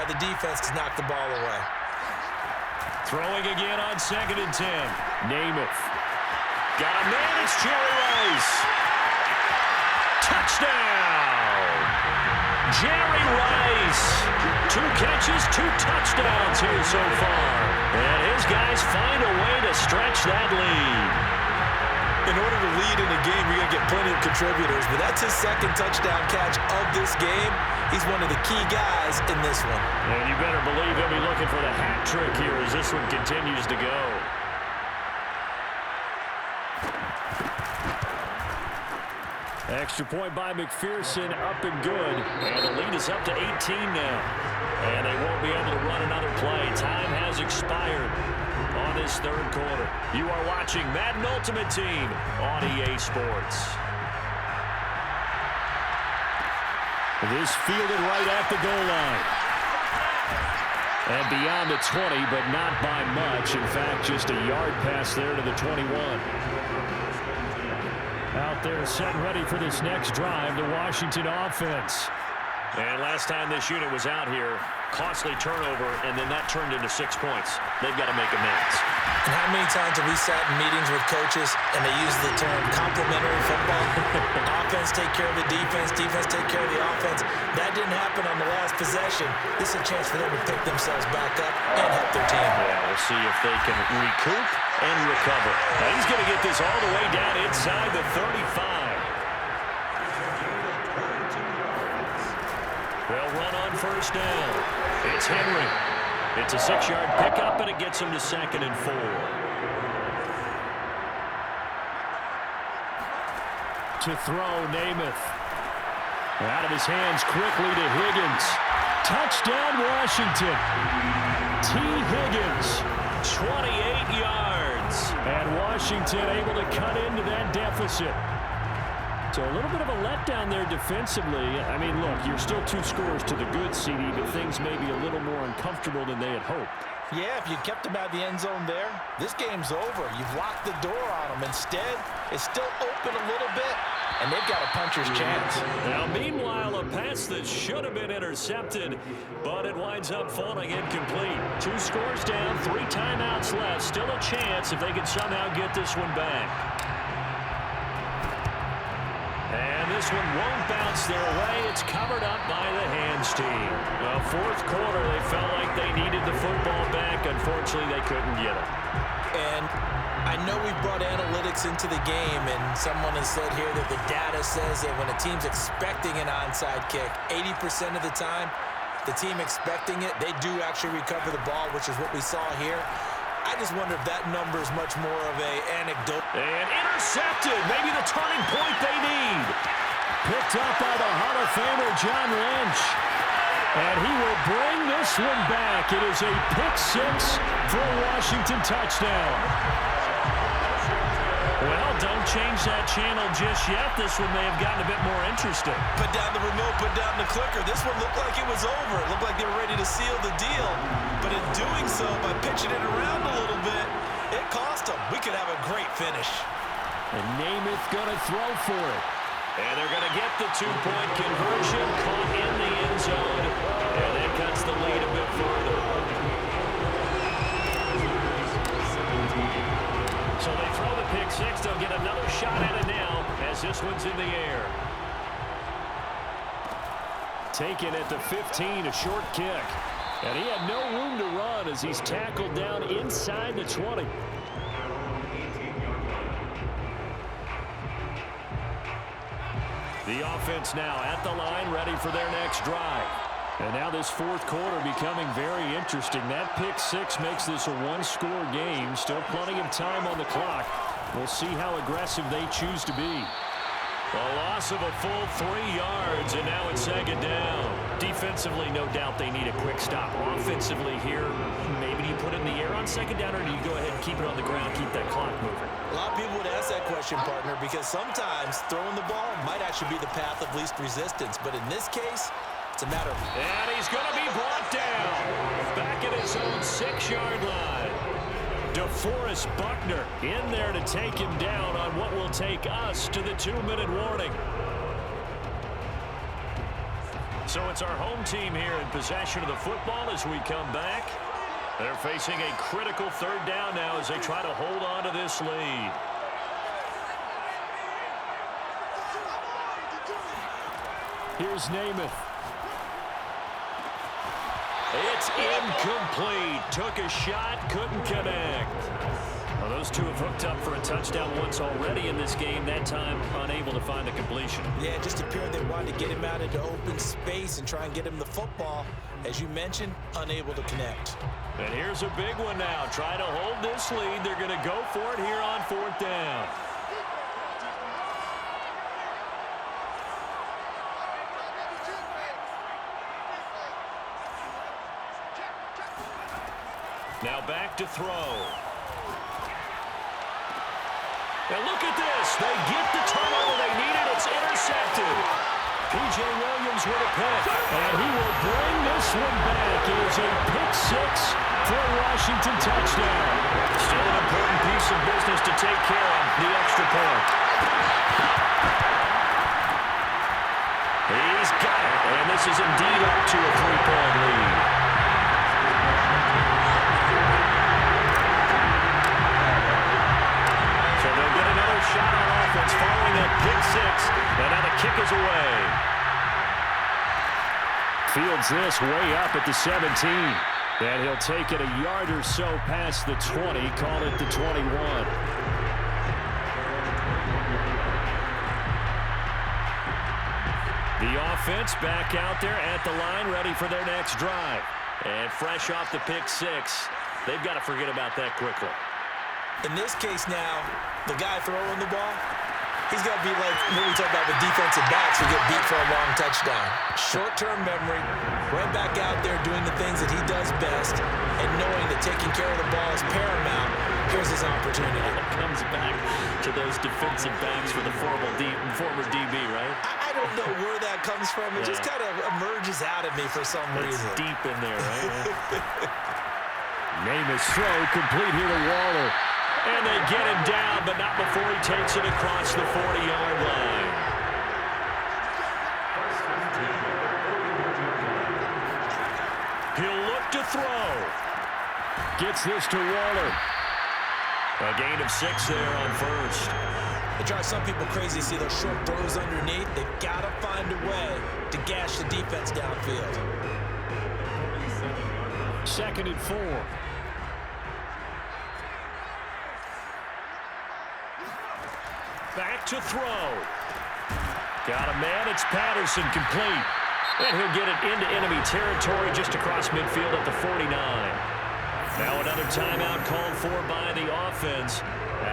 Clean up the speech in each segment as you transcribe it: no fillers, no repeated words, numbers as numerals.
the defense to knock the ball away. Throwing again on 2nd and 10. Namath. Got a man. It's Jerry Rice. Touchdown. Jerry Rice. 2 catches, 2 touchdowns here so far. And his guys find a way to stretch that lead. In order to lead in a game, you're going to get plenty of contributors, but that's his 2nd touchdown catch of this game. He's one of the key guys in this one. And you better believe he'll be looking for the hat trick here as this one continues to go. Extra point by McPherson, up and good. And the lead is up to 18 now. And they won't be able to run another play. Time has expired on this 3rd quarter. You are watching Madden Ultimate Team on EA Sports. This fielded right at the goal line. And beyond the 20, but not by much. In fact, just a yard pass there to the 21. Out there set and ready for this next drive, the Washington offense. And last time this unit was out here, costly turnover, and then that turned into 6 points. They've got to make amends. And how many times have we sat in meetings with coaches and they use the term complementary football? Offense take care of the defense, defense take care of the offense. That didn't happen on the last possession. This is a chance for them to pick themselves back up and help their team. Yeah, we'll see if they can recoup and recover. Now he's going to get this all the way down inside the 35. They'll run on 1st down. It's Henry. It's a 6-yard pickup, and it gets him to 2nd and 4. To throw, Namath. Out of his hands quickly to Higgins. Touchdown, Washington. T. Higgins, 28 yards. And Washington able to cut into that deficit. So a little bit of a letdown there defensively. I mean, look, you're still 2 scores to the good, CD, but things may be a little more uncomfortable than they had hoped. Yeah, if you kept them out of the end zone there, this game's over. You've locked the door on them. Instead, it's still open a little bit, and they've got a puncher's chance. Now, meanwhile, a pass that should have been intercepted, but it winds up falling incomplete. 2 scores down, 3 timeouts left. Still a chance if they can somehow get this one back. And this one won't bounce their way. It's covered up by the hands team. Well, 4th quarter, they felt like they needed the football back. Unfortunately, they couldn't get it. And I know we've brought analytics into the game, and someone has said here that the data says that when a team's expecting an onside kick, 80% of the time, the team expecting it, they do actually recover the ball, which is what we saw here. I just wonder if that number is much more of an anecdote. And intercepted. Maybe the turning point they need. Picked up by the Hall of Famer John Lynch. And he will bring this one back. It is a pick-6 for a Washington touchdown. Well, don't change that channel just yet. This one may have gotten a bit more interesting. Put down the remote, put down the clicker. This one looked like it was over. It looked like they were ready to seal the deal. But in doing so, by pitching it around a little bit, it cost them. We could have a great finish. And Namath going to throw for it. And they're going to get the 2-point conversion, caught in the end zone. And that cuts the lead a bit further. So they throw the pick-6. They'll get another shot at it now as this one's in the air. Taken at the 15, a short kick. And he had no room to run as he's tackled down inside the 20. The offense now at the line, ready for their next drive. And now this 4th quarter becoming very interesting. That pick-6 makes this a 1-score game. Still plenty of time on the clock. We'll see how aggressive they choose to be. A loss of a full 3 yards, and now it's 2nd down. Defensively, no doubt they need a quick stop. Offensively here, maybe do you put it in the air on 2nd down, or do you go ahead and keep it on the ground, keep that clock moving? A lot of people would ask that question, partner, because sometimes throwing the ball might actually be the path of least resistance. But in this case, it's a matter of... And he's going to be brought down. Back at his own 6-yard line. DeForest Buckner in there to take him down on what will take us to the 2-minute warning. So it's our home team here in possession of the football as we come back. They're facing a critical third down now as they try to hold on to this lead. Here's Namath. It's incomplete. Took a shot, couldn't connect. Well, those two have hooked up for a touchdown once already in this game, that time unable to find the completion. Yeah, it just appeared they wanted to get him out into open space and try and get him the football. As you mentioned, unable to connect. And here's a big one now. Try to hold this lead. They're going to go for it here on fourth down. Now back to throw. And look at this. They get the turnover they needed. It's intercepted. P.J. Williams with a pick. And he will bring this one back. It is a pick six for a Washington touchdown. Still an important piece of business to take care of, the extra point. He's got it. And this is indeed up to a 3-point lead. Shot on offense following that pick six, and now the kick is away. Fields this way up at the 17, and he'll take it a yard or so past the 20, call it the 21. The offense back out there at the line, ready for their next drive. And fresh off the pick six, they've got to forget about that quickly. In this case now, the guy throwing the ball, he's got to be like what we talk about with defensive backs who get beat for a long touchdown. Short-term memory, right back out there doing the things that he does best, and knowing that taking care of the ball is paramount. Here's his opportunity. It comes back to those defensive backs for the former DB, right? I don't know where that comes from. It just kind of emerges out of me for some reason. It's deep in there, right? Namath's throw complete here to Waller. And they get him down, but not before he takes it across the 40-yard line. He'll look to throw. Gets this to Waller. A gain of 6 there on first. It drives some people crazy to see those short throws underneath. They've got to find a way to gash the defense downfield. 2nd and 4. Back to throw. Got a man. It's Patterson, complete. And he'll get it into enemy territory just across midfield at the 49. Now another timeout called for by the offense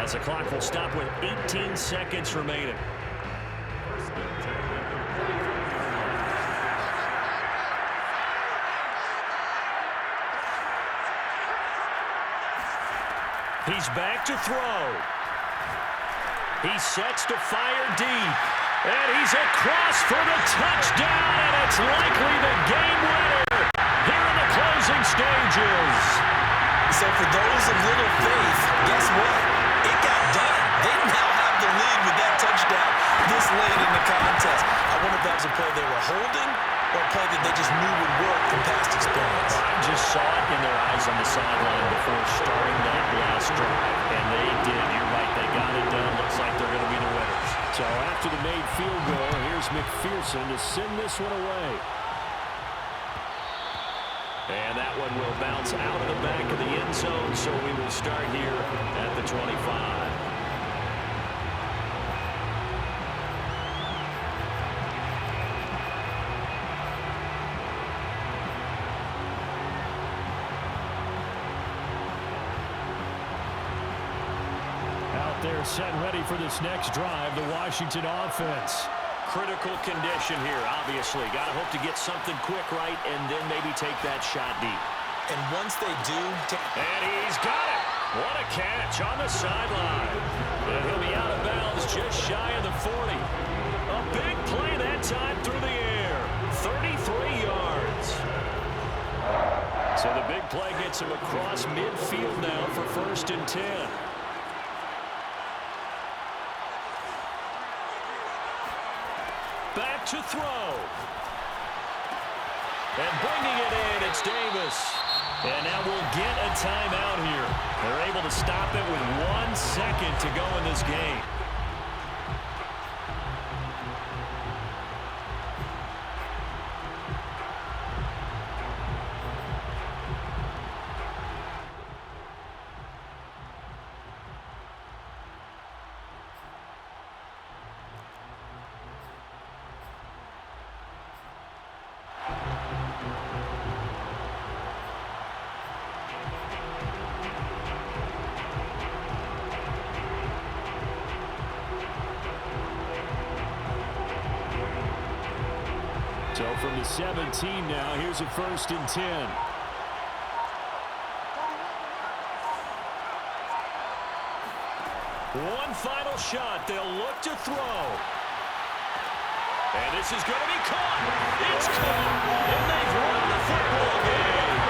as the clock will stop with 18 seconds remaining. He's back to throw. He sets to fire deep. And he's across for the touchdown, and it's likely the game winner here in the closing stages. So for those of little faith, guess what? It got done. They now have the lead with that touchdown this late in the contest. I wonder if that was a play they were holding or a play that they just knew would work from past experience. I just saw it in their eyes on the sideline before starting that last drive, and they did. You're right, they got it done. Looks like they're going to be the winners. So after the made field goal, here's McPherson to send this one away. And that one will bounce out of the back of the end zone, so we will start here at the 25. They're set ready for this next drive, the Washington offense. Critical condition here, obviously. Got to hope to get something quick right and then maybe take that shot deep. And once they do... And he's got it! What a catch on the sideline. And he'll be out of bounds just shy of the 40. A big play that time through the air. 33 yards. So the big play gets him across midfield now for 1st and 10. Back to throw. And bringing it in, it's Davis. And now we'll get a timeout here. They're able to stop it with 1 second to go in this game. So from the 17 now, here's a 1st and 10. One final shot. They'll look to throw. And this is going to be caught. It's caught. And they've run the football